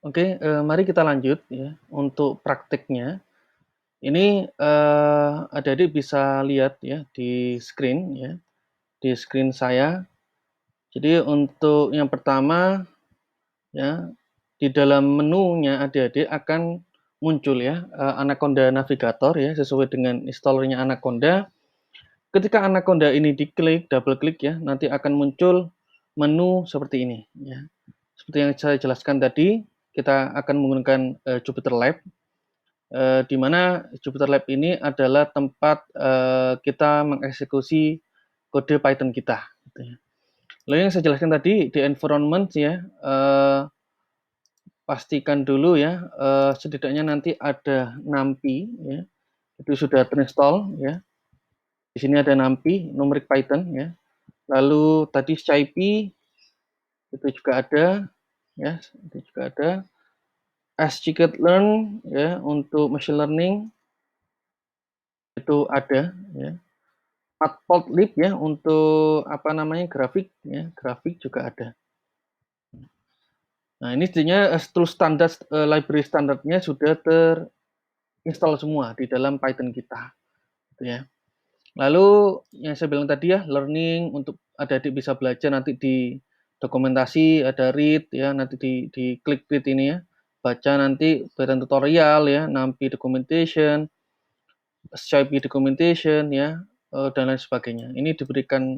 Oke, mari kita lanjut ya, untuk praktiknya. Ini, adik-adik bisa lihat ya di screen ya, di screen saya. Jadi untuk yang pertama ya, di dalam menunya adik-adik akan muncul ya, Anaconda Navigator ya, sesuai dengan installernya Anaconda. Ketika Anaconda ini diklik, double klik ya, nanti akan muncul menu seperti ini ya. Seperti yang saya jelaskan tadi, kita akan menggunakan, Jupyter Lab. Di mana Jupyter Lab ini adalah tempat, kita mengeksekusi kode Python kita, gitu ya. Lalu yang saya jelaskan tadi di environment ya, pastikan dulu ya, setidaknya nanti ada NumPy ya, itu sudah terinstall ya. Di sini ada NumPy, numeric Python ya. Lalu tadi SciPy itu juga ada ya, itu juga ada. Scikit-learn ya, untuk machine learning itu ada ya. Matplotlib ya, untuk apa namanya, grafik ya, grafik juga ada. Nah, ini sebenarnya tool standar, library standarnya sudah terinstall semua di dalam Python kita, gitu ya. Lalu yang saya bilang tadi ya, learning untuk adik-adik bisa belajar nanti di dokumentasi, ada read ya, nanti di klik read ini ya, baca nanti Python tutorial ya, NumPy documentation, SciPy documentation ya, dan lain sebagainya. Ini diberikan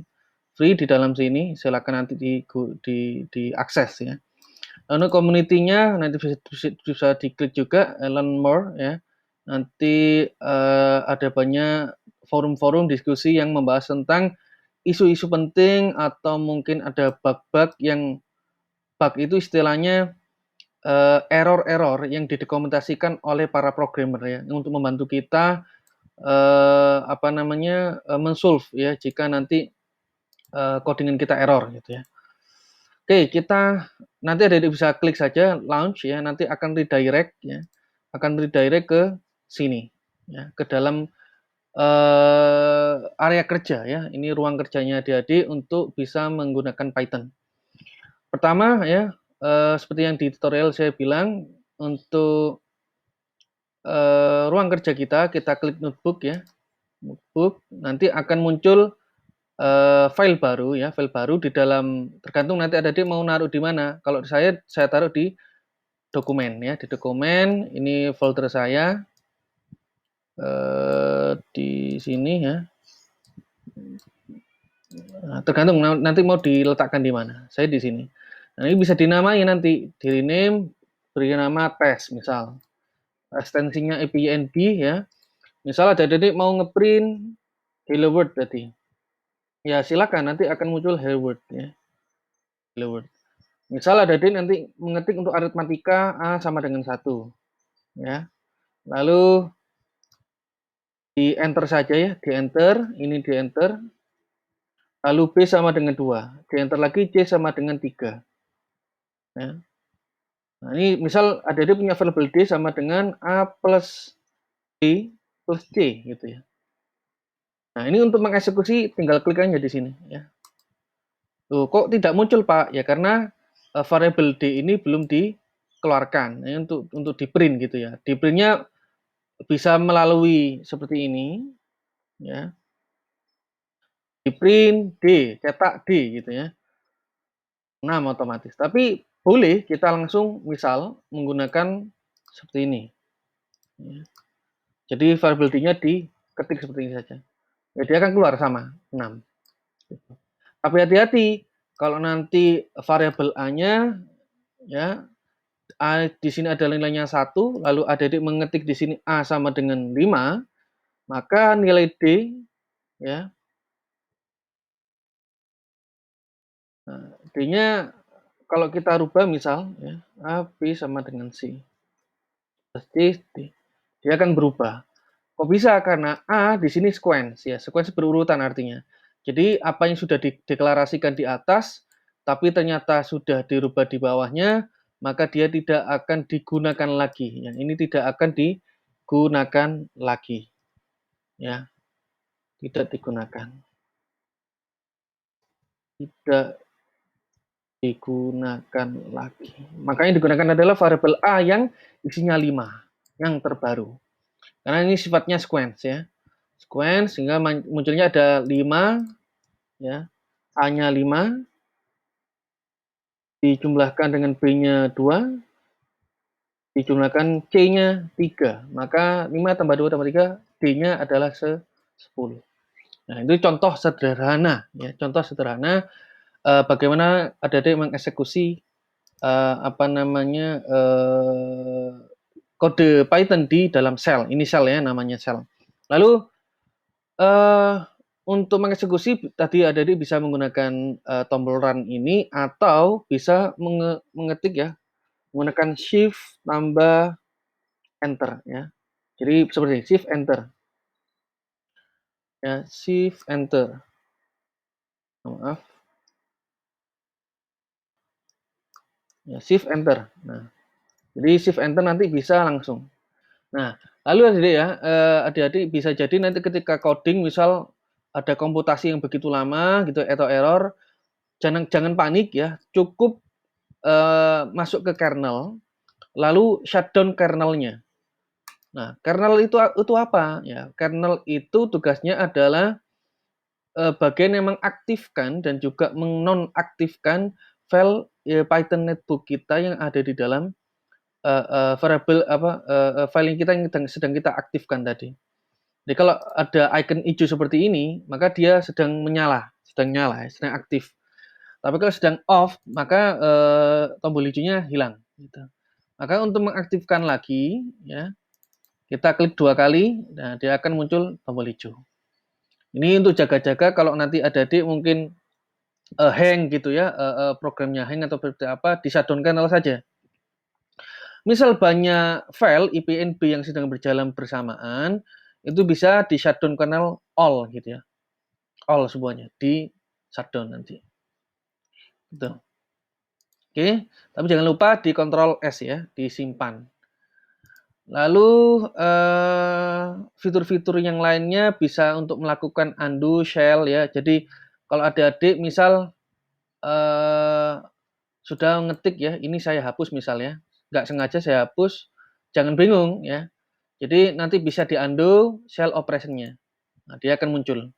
free di dalam sini, silakan nanti diakses ya. Lalu community-nya nanti bisa diklik juga, learn more ya. Nanti ada banyak forum-forum diskusi yang membahas tentang isu-isu penting atau mungkin ada bug-bug yang bug itu istilahnya error-error yang didokumentasikan oleh para programmer ya, untuk membantu kita apa namanya, men-solve ya jika nanti codingan kita error gitu ya. Oke, kita nanti adik-adik bisa klik saja launch ya, nanti akan redirect ya, akan redirect ke sini ya, ke dalam area kerja ya. Ini ruang kerjanya adik-adik untuk bisa menggunakan Python. Pertama ya, seperti yang di tutorial saya bilang, untuk ruang kerja kita klik notebook ya, notebook, nanti akan muncul file baru ya, file baru di dalam, tergantung nanti adik-adik mau naruh di mana. Kalau saya taruh di dokumen ya, di dokumen, ini folder saya, di sini ya. Nah, tergantung nanti mau diletakkan di mana. Saya di sini. Nah, ini bisa dinamai nanti, di rename, beri nama tes misal. Ekstensinya APNB ya. Misal adik-adik mau ngeprint hello world tadi. Ya, silakan nanti akan muncul hello world ya. Hello world. Misal adik-adik nanti mengetik untuk aritmatika A sama dengan 1 ya. Lalu di enter saja ya, di enter, ini di enter. Lalu B sama dengan 2, di enter lagi C sama dengan 3 ya. Nah, ini misal adik-adik punya variabel D sama dengan A plus B plus C gitu ya. Nah, ini untuk mengeksekusi tinggal klik aja di sini ya. Loh, kok tidak muncul Pak? Ya karena variabel D ini belum dikeluarkan ya, untuk di print gitu ya. Di printnya bisa melalui seperti ini ya. Di print D, cetak D gitu ya. 6 otomatis. Tapi boleh kita langsung misal menggunakan seperti ini ya. Jadi variabel D-nya diketik seperti ini saja. Ya dia akan keluar sama 6 gitu. Tapi hati-hati kalau nanti variabel A-nya ya, A di sini ada nilainya 1, lalu adik-adik mengetik di sini A sama dengan 5, maka nilai D ya, nah, D-nya kalau kita rubah misal ya, A, B sama dengan C plus C, D, dia akan berubah. Kok bisa? Karena A di sini sequence ya, sequence berurutan artinya. Jadi apa yang sudah dideklarasikan di atas, tapi ternyata sudah dirubah di bawahnya, maka dia tidak akan digunakan lagi. Yang ini tidak akan digunakan lagi, ya, tidak digunakan, tidak digunakan lagi. Maka yang digunakan adalah variabel A yang isinya 5, yang terbaru. Karena ini sifatnya sequence ya. Sequence sehingga munculnya ada 5 ya. A-nya 5 dijumlahkan dengan B-nya 2 dijumlahkan C-nya 3. Maka 5 tambah 2 tambah 3 D-nya adalah 10. Nah, itu contoh sederhana ya, contoh sederhana bagaimana adik-adik mengeksekusi kode Python di dalam shell. Ini shell ya, namanya shell. Lalu untuk mengeksekusi tadi adik-adik bisa menggunakan tombol run ini atau bisa mengetik ya, menggunakan shift tambah enter ya. Jadi seperti ini, shift enter. Ya, shift enter. Maaf. Ya, shift enter. Nah, jadi shift enter nanti bisa langsung. Nah, lalu adik-adik bisa jadi nanti ketika coding misal ada komputasi yang begitu lama gitu atau error, jangan panik ya, cukup masuk ke kernel, lalu shutdown kernelnya. Nah, kernel itu apa? Ya, kernel itu tugasnya adalah bagian yang mengaktifkan dan juga menonaktifkan file Python netbook kita yang ada di dalam variabel file yang sedang kita aktifkan tadi. Jadi kalau ada icon hijau seperti ini, maka dia sedang nyala, sedang aktif. Tapi kalau sedang off, maka tombol hijaunya hilang. Gitu. Maka untuk mengaktifkan lagi, ya kita klik 2 kali, nah dia akan muncul tombol hijau. Ini untuk jaga-jaga kalau nanti adik-adik mungkin hang gitu ya, programnya hang atau seperti apa, di shutdown kernel saja. Misal banyak file IPNB yang sedang berjalan bersamaan, itu bisa di shutdown kernel all gitu ya. All semuanya di shutdown nanti. Gitu. Oke, tapi jangan lupa di Ctrl S ya, disimpan. Lalu fitur-fitur yang lainnya bisa untuk melakukan undo shell ya. Jadi kalau adik-adik misal sudah ngetik ya, ini saya hapus misalnya, nggak sengaja saya hapus, jangan bingung ya. Jadi nanti bisa di undo shell operation-nya. Nah, dia akan muncul.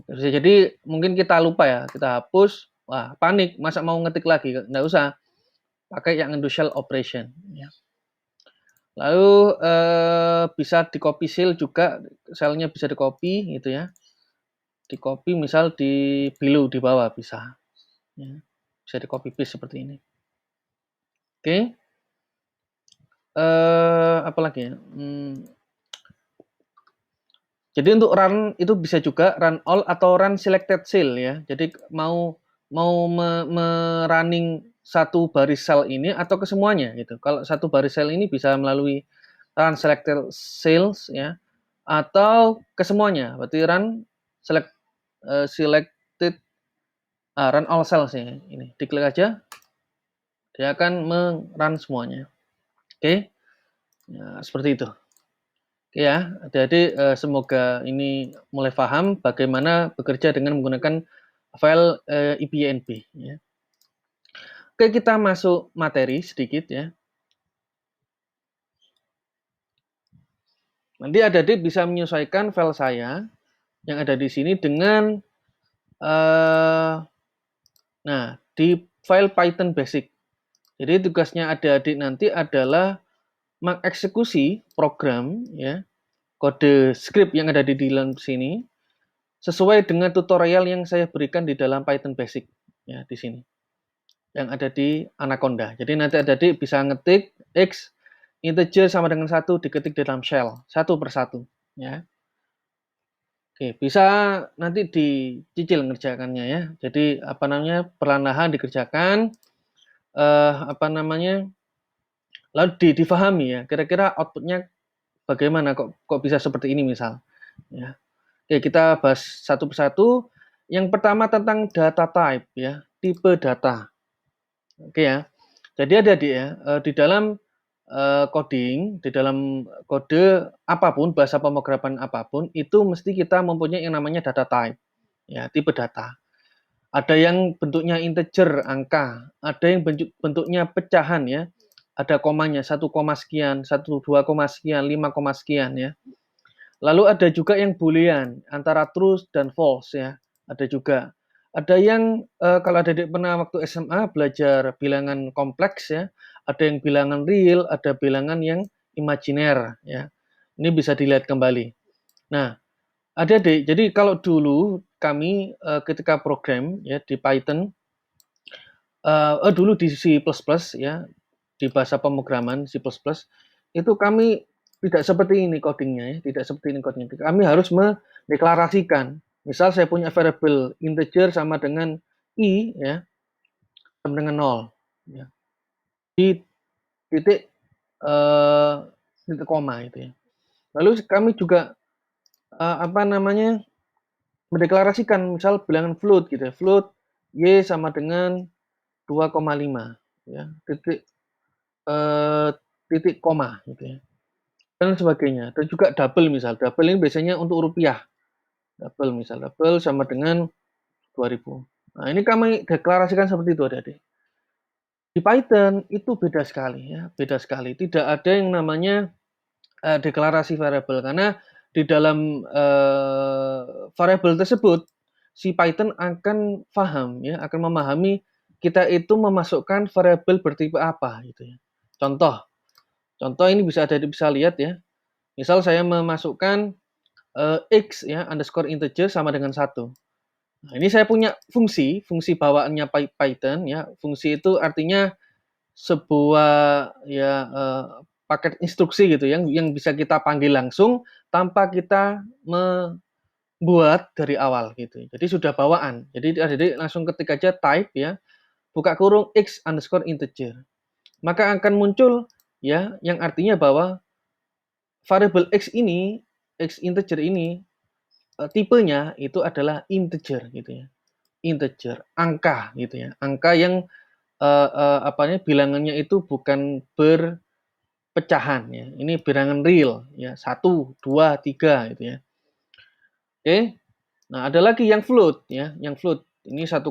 Jadi mungkin kita lupa ya, kita hapus, wah panik, masa mau ngetik lagi, nggak usah, pakai yang undo shell operation. Ya. Lalu bisa di copy cell juga, selnya bisa di copy gitu ya, di copy misal di below di bawah bisa, ya. Bisa di copy paste seperti ini. Oke, apa lagi ya? Jadi untuk run itu bisa juga run all atau run selected cell ya. Jadi mau running satu baris sel ini atau ke semuanya gitu. Kalau satu baris sel ini bisa melalui run selected cells ya, atau ke semuanya. Berarti run selected run all cells ya. Ini diklik aja, dia akan merun semuanya. Oke, ya, seperti itu. Oke ya, jadi semoga ini mulai paham bagaimana bekerja dengan menggunakan file IPNB. Ya. Oke, kita masuk materi sedikit ya. Nanti adik-adik bisa menyesuaikan file saya yang ada di sini dengan di file Python basic. Jadi tugasnya adik-adik nanti adalah mengeksekusi program ya, kode script yang ada di dalam sini sesuai dengan tutorial yang saya berikan di dalam Python basic ya di sini. Yang ada di Anaconda. Jadi nanti adik-adik bisa ngetik X integer sama dengan 1 diketik di dalam shell, satu persatu ya. Oke, bisa nanti dicicil ngerjakannya ya. Jadi perlahan-lahan dikerjakan lalu difahami ya. Kira-kira outputnya bagaimana kok bisa seperti ini misal. Ya. Oke, kita bahas satu persatu. Yang pertama tentang data type ya, tipe data. Oke ya. Jadi adik-adik ya, di dalam coding, di dalam kode apapun, bahasa pemrograman apapun, itu mesti kita mempunyai yang namanya data type, ya, tipe data. Ada yang bentuknya integer, angka, ada yang bentuknya pecahan ya. Ada komanya, 1 koma sekian, 1, 2 koma sekian, 5 koma sekian ya. Lalu ada juga yang boolean, antara true dan false ya. Ada juga. Ada yang kalau adik-adik pernah waktu SMA belajar bilangan kompleks ya, ada yang bilangan real, ada bilangan yang imajiner ya. Ini bisa dilihat kembali. Nah, adik-adik, jadi kalau dulu kami ketika program ya di Python, dulu di C++ ya, di bahasa pemrograman C++, itu kami tidak seperti ini codingnya ya, tidak seperti ini codingnya. Kami harus mendeklarasikan. Misal saya punya variable integer sama dengan i ya, sama dengan 0 ya. Di titik titik koma itu ya. Lalu kami juga apa namanya? Mendeklarasikan misal bilangan float gitu ya. Float y sama dengan 2,5 ya. Titik koma gitu ya. Dan sebagainya. Dan juga double misal. Double ini biasanya untuk rupiah. Double misal. Double sama dengan 2000. Nah, ini kami deklarasikan seperti itu adik-adik. Di Python itu beda sekali ya, beda sekali. Tidak ada yang namanya deklarasi variabel karena di dalam variabel tersebut si Python akan paham ya, akan memahami kita itu memasukkan variabel bertipe apa gitu ya. Contoh ini bisa lihat ya. Misal saya memasukkan x ya underscore integer sama dengan 1. Nah, ini saya punya fungsi bawaannya Python ya. Fungsi itu artinya sebuah ya paket instruksi gitu yang bisa kita panggil langsung tanpa kita membuat dari awal gitu. Jadi sudah bawaan. Jadi langsung ketik aja type ya, buka kurung x underscore integer. Maka akan muncul ya yang artinya bahwa variable x integer ini tipenya itu adalah integer gitu ya. Integer, angka gitu ya. Angka yang bilangannya itu bukan berpecahan ya. Ini bilangan real ya, 1, 2, 3 gitu ya. Oke. Nah, ada lagi yang float ya, yang float. Ini 1,5,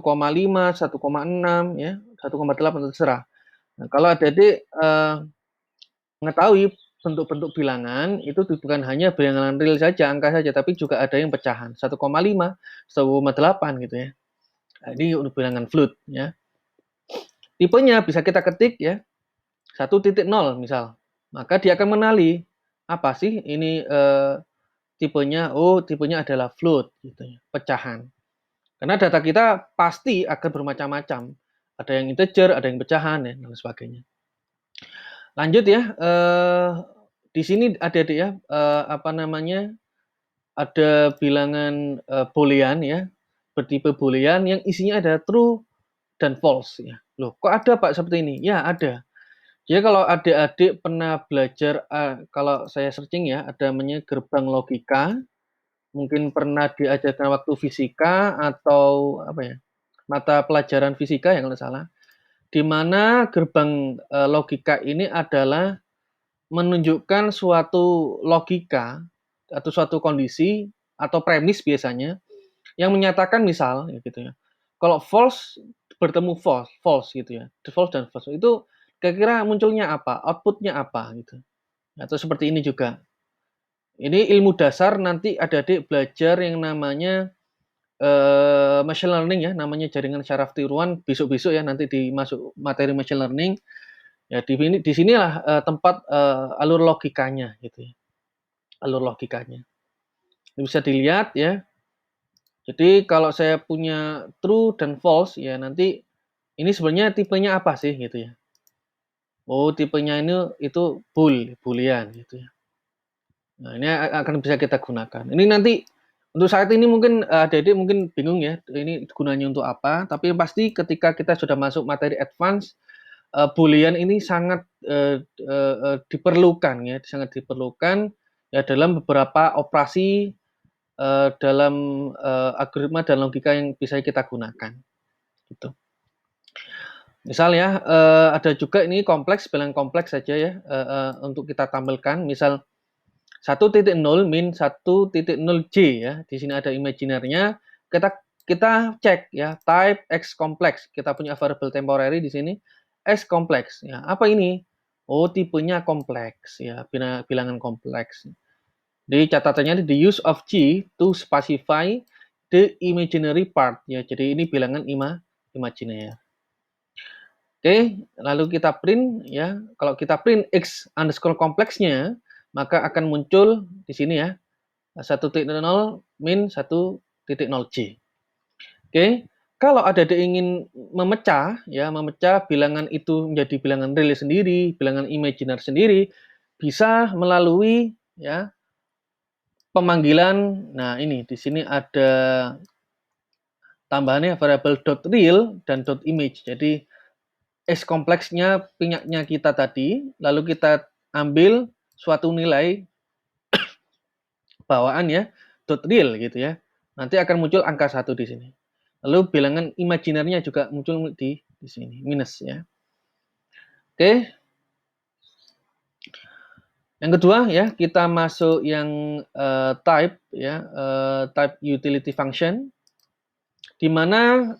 1,6 ya, 1,8 terserah. Nah, kalau adik-adik mengetahui bentuk-bentuk bilangan itu bukan hanya bilangan real saja, angka saja, tapi juga ada yang pecahan 1,5, 1,8 gitu ya. Nah, ini untuk bilangan float ya. Tipenya bisa kita ketik ya, 1.0 misal. Maka dia akan mengenali apa sih ini tipenya. Oh, tipenya adalah float gitu ya, pecahan. Karena data kita pasti akan bermacam-macam. Ada yang integer, ada yang pecahan ya, dan sebagainya. Lanjut ya, di sini adik-adik ya, ada bilangan boolean ya, bertipe boolean yang isinya ada true dan false ya. Loh, kok ada Pak seperti ini? Ya, ada. Jadi kalau adik-adik pernah belajar, kalau saya searching ya, ada namanya gerbang logika, mungkin pernah diajarkan waktu fisika atau apa ya, mata pelajaran fisika ya kalau salah, di mana gerbang logika ini adalah menunjukkan suatu logika atau suatu kondisi atau premis biasanya yang menyatakan misal ya gitu ya. Kalau false bertemu false, false gitu ya. False dan false itu kira-kira munculnya apa? Outputnya apa gitu. Atau seperti ini juga. Ini ilmu dasar nanti adik-adik belajar yang namanya machine learning ya, namanya jaringan syaraf tiruan besok-besok ya nanti dimasuk materi machine learning. Ya di sinilah tempat alur logikanya gitu ya. Alur logikanya. Ini bisa dilihat ya. Jadi kalau saya punya true dan false ya nanti ini sebenarnya tipenya apa sih gitu ya. Oh, tipenya ini itu boolean gitu ya. Nah, ini akan bisa kita gunakan. Ini nanti untuk saat ini mungkin adik-adik mungkin bingung ya, ini gunanya untuk apa, tapi yang pasti ketika kita sudah masuk materi advance, boolean ini sangat diperlukan ya, sangat diperlukan ya dalam beberapa operasi dalam algoritma dan logika yang bisa kita gunakan gitu. Misal ya, ada juga ini kompleks, bilangan kompleks saja ya, untuk kita tampilkan. Misal 1.0 min 1.0 J ya, di sini ada imajinernya, kita kita cek ya, type X complex. Kita punya variable temporary di sini X complex ya. Apa ini? Oh, tipenya kompleks ya, bilangan kompleks. Jadi catatannya the use of G to specify the imaginary part ya. Jadi ini bilangan imajiner. Oke, lalu kita print ya. Kalau kita print X underscore kompleksnya, maka akan muncul di sini ya 1.0 min 1.0 J. Oke, kalau ada ingin memecah ya, memecah bilangan itu menjadi bilangan real sendiri, bilangan imajiner sendiri, bisa melalui ya pemanggilan. Nah, ini di sini ada tambahannya variable .real dan .image. Jadi S kompleksnya punyanya kita tadi, lalu kita ambil suatu nilai bawaan ya, .real gitu ya. Nanti akan muncul angka 1 di sini. Lalu bilangan imajinernya juga muncul di sini, minus ya. Oke. Yang kedua ya, kita masuk yang type ya, type utility function, di mana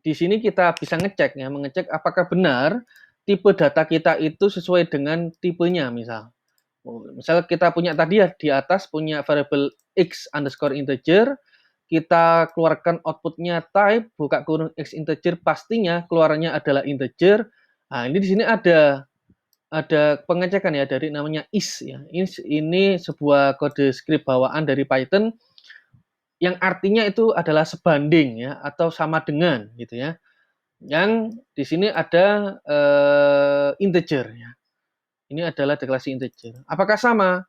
di sini kita bisa ngecek ya, mengecek apakah benar tipe data kita itu sesuai dengan tipenya misal. Misal kita punya tadi ya di atas punya variable x underscore integer, kita keluarkan outputnya type buka kurung x integer, pastinya keluarannya adalah integer. Nah, ini di sini ada pengecekan ya dari namanya is ya. Ini sebuah kode script bawaan dari Python yang artinya itu adalah sebanding ya atau sama dengan gitu ya. Yang di sini ada integer ya. Ini adalah deklarasi integer. Apakah sama?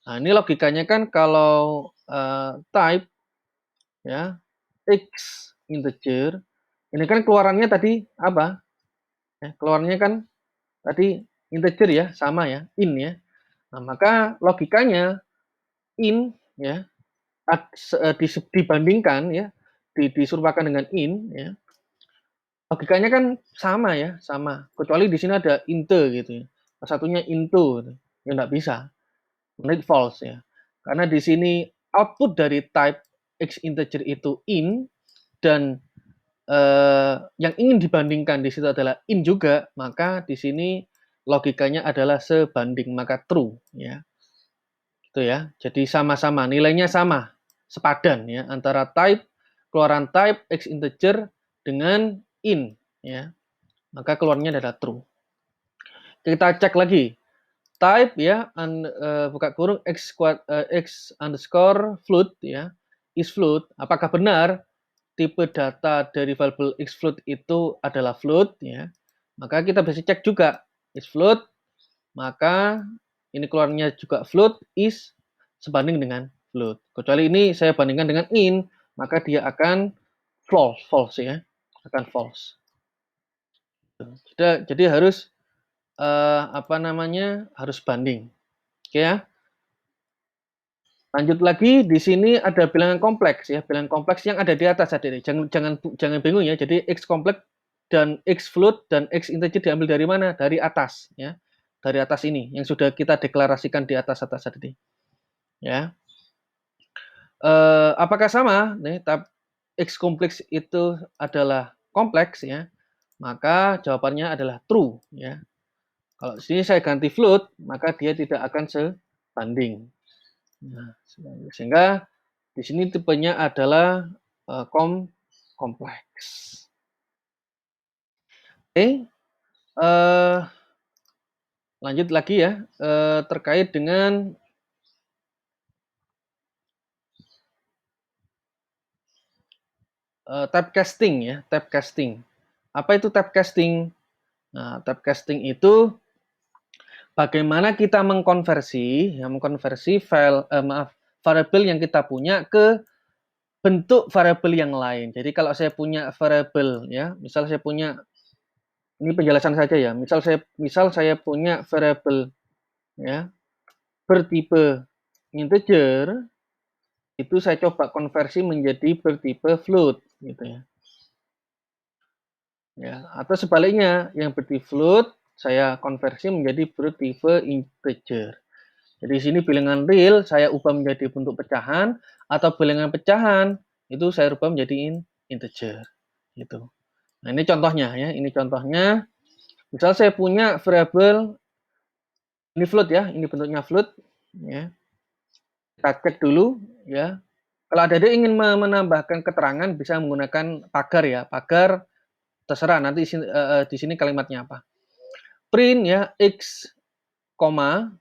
Nah, ini logikanya kan kalau type ya x integer, ini kan keluarannya tadi apa? Ya, keluarannya kan tadi integer ya, sama ya, in ya. Nah, maka logikanya in ya dibandingkan ya, diserupakan dengan in ya. Logikanya kan sama ya, sama. Kecuali di sini ada inte gitu ya. Satunya into gitu. Ya enggak bisa. Menjadi false ya. Karena di sini output dari type x integer itu in dan yang ingin dibandingkan di situ adalah in juga, maka di sini logikanya adalah sebanding, maka true ya. Gitu ya. Jadi sama-sama, nilainya sama, sepadan ya antara type keluaran type x integer dengan in ya. Maka keluarnya adalah true. Kita cek lagi type ya buka kurung x underscore float ya is float, apakah benar tipe data dari variable x float itu adalah float ya, maka kita bisa cek juga is float, maka ini keluarnya juga float is sebanding dengan float. Kecuali ini saya bandingkan dengan in, maka dia akan false ya, akan false. Jadi harus harus banding. Oke ya. Lanjut lagi, di sini ada bilangan kompleks ya, bilangan kompleks yang ada di atas tadi. Jangan bingung ya. Jadi x kompleks dan x float dan x integer diambil dari mana? Dari atas ya. Dari atas ini yang sudah kita deklarasikan di atas tadi. Ya. Apakah sama? Nih, x kompleks itu adalah kompleks ya. Maka jawabannya adalah true ya. Kalau di sini saya ganti float, maka dia tidak akan sebanding. Nah, sehingga di sini tipenya adalah kompleks. Oke, lanjut lagi ya terkait dengan typecasting ya, typecasting. Apa itu typecasting? Nah, typecasting itu bagaimana kita mengkonversi variabel yang kita punya ke bentuk variabel yang lain. Jadi kalau saya punya variabel ya, misal saya punya ini penjelasan saja ya. Misal saya punya variabel ya bertipe integer, itu saya coba konversi menjadi bertipe float gitu ya. Ya, atau sebaliknya yang bertipe float saya konversi menjadi bertipe integer. Jadi di sini bilangan real saya ubah menjadi bentuk pecahan, atau bilangan pecahan itu saya rubah menjadi integer gitu. Nah, ini contohnya ya, ini contohnya. Misal saya punya variabel ini float ya, ini bentuknya float ya. Kita cek dulu ya. Kalau Adik ingin menambahkan keterangan bisa menggunakan pagar ya. Pagar terserah nanti di sini kalimatnya apa. Print ya x,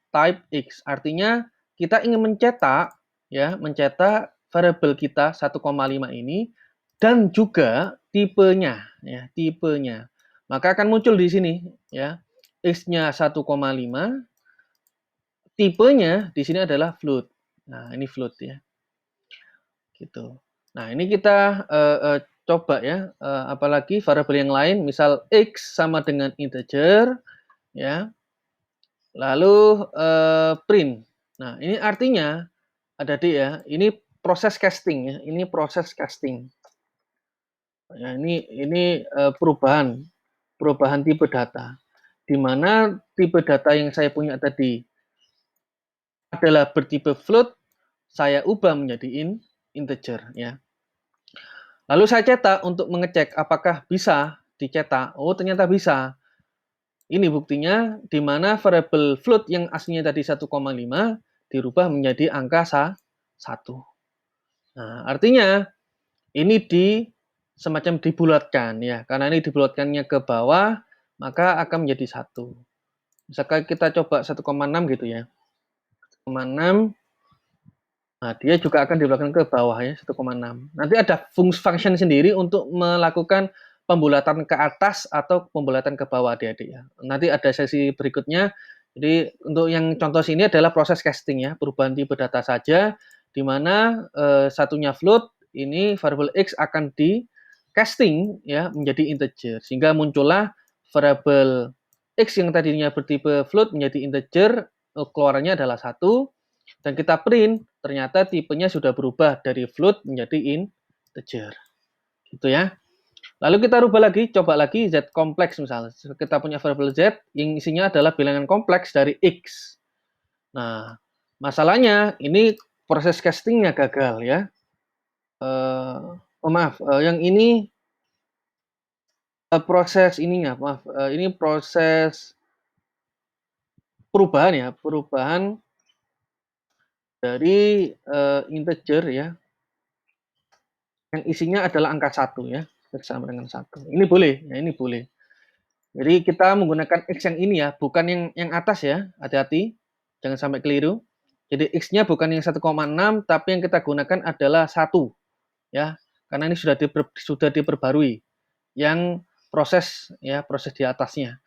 type x. Artinya kita ingin mencetak ya, mencetak variabel kita 1,5 ini dan juga tipenya ya, tipenya. Maka akan muncul di sini ya. X-nya 1,5, tipenya di sini adalah float. Nah, ini float ya. Gitu. Nah, ini kita coba ya, apalagi variabel yang lain, misal x sama dengan integer ya. Lalu print. Nah, ini artinya ada D ya, ini proses casting ya, ini proses casting. Ya, ini perubahan tipe data. Di mana tipe data yang saya punya tadi adalah bertipe float, saya ubah menjadi integer ya. Lalu saya cetak untuk mengecek apakah bisa dicetak. Oh, ternyata bisa. Ini buktinya di mana variabel float yang aslinya tadi 1,5 dirubah menjadi angka 1. Nah, artinya ini semacam dibulatkan ya. Karena ini dibulatkannya ke bawah, maka akan menjadi 1. Misalkan kita coba 1,6 gitu ya. 1,6. Nah, dia juga akan dibulatkan ke bawah ya, 1,6. Nanti ada function sendiri untuk melakukan pembulatan ke atas atau pembulatan ke bawah adik-adik ya. Nanti ada sesi berikutnya. Jadi untuk yang contoh sini adalah proses casting ya, perubahan tipe data saja, di mana satunya float, ini variabel x akan di casting ya menjadi integer, sehingga muncullah variabel x yang tadinya bertipe float menjadi integer, keluarannya adalah 1, dan kita print, ternyata tipenya sudah berubah dari float menjadi integer. Gitu ya. Lalu kita rubah lagi, coba lagi z kompleks misalnya. Kita punya variabel z yang isinya adalah bilangan kompleks dari x. Nah, masalahnya ini proses castingnya gagal ya. Maaf, yang ini proses ininya, maaf, ini proses perubahan ya, perubahan dari integer ya, yang isinya adalah angka 1 ya, sama dengan 1. Ini boleh, ya ini boleh. Jadi kita menggunakan X yang ini ya, bukan yang atas ya, hati-hati, jangan sampai keliru. Jadi X-nya bukan yang 1,6, tapi yang kita gunakan adalah 1 ya, karena ini sudah diperbarui yang proses ya, proses di atasnya.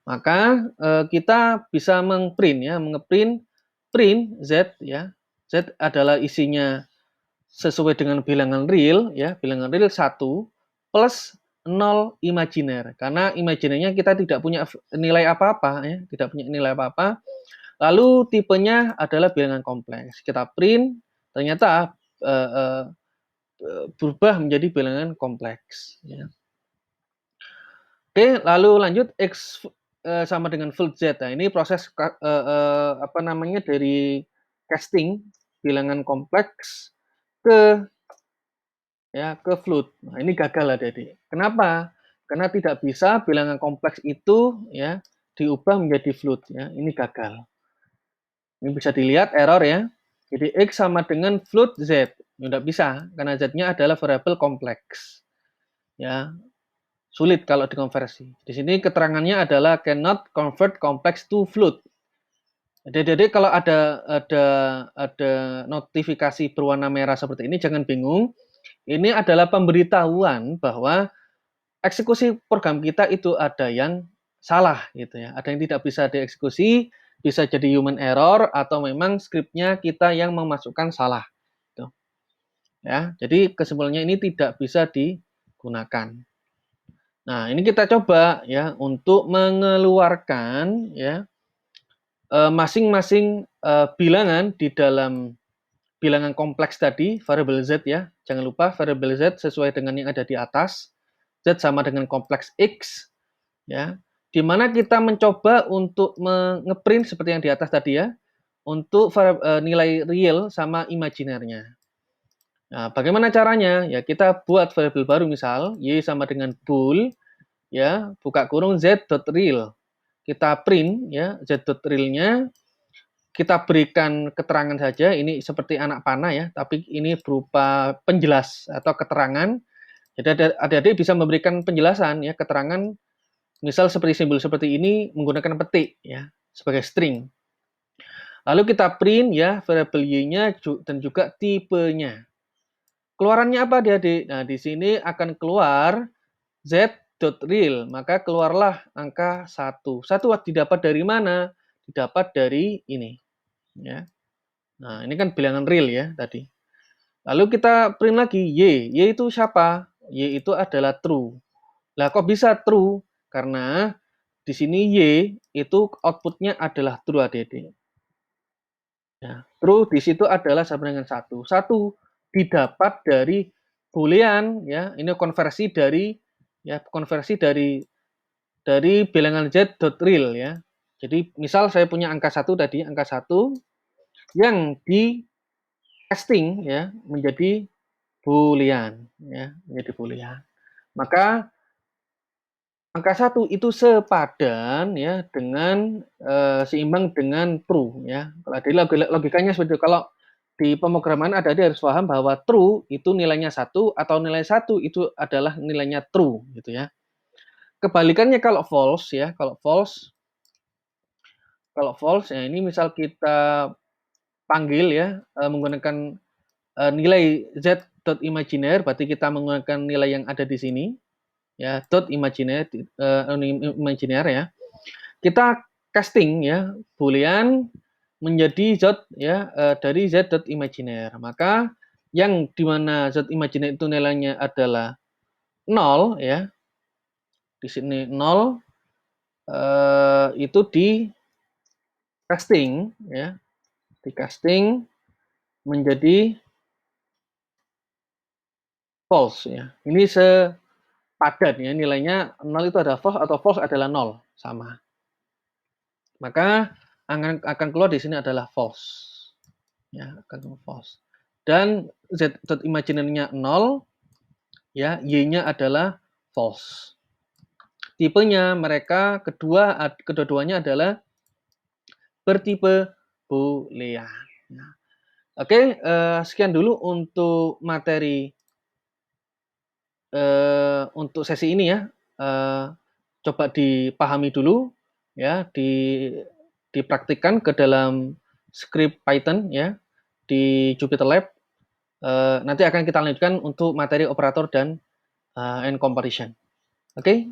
Maka kita bisa mengeprint print Z ya. Z adalah isinya sesuai dengan bilangan real ya, bilangan real 1 plus 0 imajiner. Karena imajinernya kita tidak punya nilai apa-apa ya, tidak punya nilai apa-apa. Lalu tipenya adalah bilangan kompleks. Kita print, ternyata berubah menjadi bilangan kompleks ya. Oke, lalu lanjut X sama dengan float Z. Nah, ini proses apa namanya dari casting bilangan kompleks ke float. Nah, ini gagal adik-adik. Kenapa? Karena tidak bisa bilangan kompleks itu ya diubah menjadi float ya. Ini gagal. Ini bisa dilihat error ya. Jadi X sama dengan float Z. Tidak bisa karena Z-nya adalah variabel kompleks. Ya, sulit kalau dikonversi. Di sini keterangannya adalah cannot convert complex to float. Jadi kalau ada notifikasi berwarna merah seperti ini jangan bingung. Ini adalah pemberitahuan bahwa eksekusi program kita itu ada yang salah gitu ya. Ada yang tidak bisa dieksekusi, bisa jadi human error atau memang skripnya kita yang memasukkan salah. Gitu. Ya, jadi kesimpulannya ini tidak bisa digunakan. Nah, ini kita coba ya untuk mengeluarkan ya masing-masing bilangan di dalam bilangan kompleks tadi, variabel Z ya. Jangan lupa variabel Z sesuai dengan yang ada di atas. Z sama dengan kompleks X ya. Di mana kita mencoba untuk ngeprint seperti yang di atas tadi ya, untuk nilai real sama imajinernya. Nah, bagaimana caranya? Ya, kita buat variabel baru, misal y sama dengan bool, ya, buka kurung z.real. Kita print ya z.real-nya, kita berikan keterangan saja, ini seperti anak panah ya, tapi ini berupa penjelas atau keterangan. Jadi adik-adik bisa memberikan penjelasan ya, keterangan misal seperti simbol seperti ini menggunakan petik ya sebagai string. Lalu kita print ya variabel y-nya dan juga tipenya. Keluarannya apa adik-adik? Nah, di sini akan keluar z.real, maka keluarlah angka 1. 1 didapat dari mana? Didapat dari ini ya. Nah, ini kan bilangan real ya tadi. Lalu kita print lagi y. Y itu siapa? Y itu adalah true. Lah kok bisa true? Karena di sini y itu outputnya adalah true adik-adik. Ya, true di situ adalah sama dengan 1. 1 didapat dari boolean ya. Ini konversi dari bilangan z.real ya. Jadi misal saya punya angka 1 tadi, angka 1 yang di casting ya menjadi boolean ya, menjadi boolean. Maka angka 1 itu sepadan ya dengan seimbang dengan true ya. Jadi logikanya seperti itu. Kalau di pemrograman adik-adik harus paham bahwa true itu nilainya 1 atau nilai 1 itu adalah nilainya true gitu ya. Kebalikannya kalau false ya, kalau false ya ini misal kita panggil ya menggunakan nilai z.imaginer, berarti kita menggunakan nilai yang ada di sini ya, imaginer ya. Kita casting ya boolean menjadi z ya dari z.imaginer. Maka yang dimana z.imaginer itu nilainya adalah 0 ya. Di sini 0 itu di casting ya, di casting menjadi false ya. Ini sepadan ya, nilainya 0 itu adalah false atau false adalah 0, sama. Maka akan keluar di sini adalah false. Ya, akan keluar false. Dan z.imaginernya 0 ya, y-nya adalah false. Tipenya mereka kedua-duanya adalah bertipe boolean. Nah, oke, sekian dulu untuk materi untuk sesi ini ya. Coba dipahami dulu ya, dipraktikkan ke dalam script Python ya di Jupyter Lab. Nanti akan kita lanjutkan untuk materi operator dan and comparison. Oke?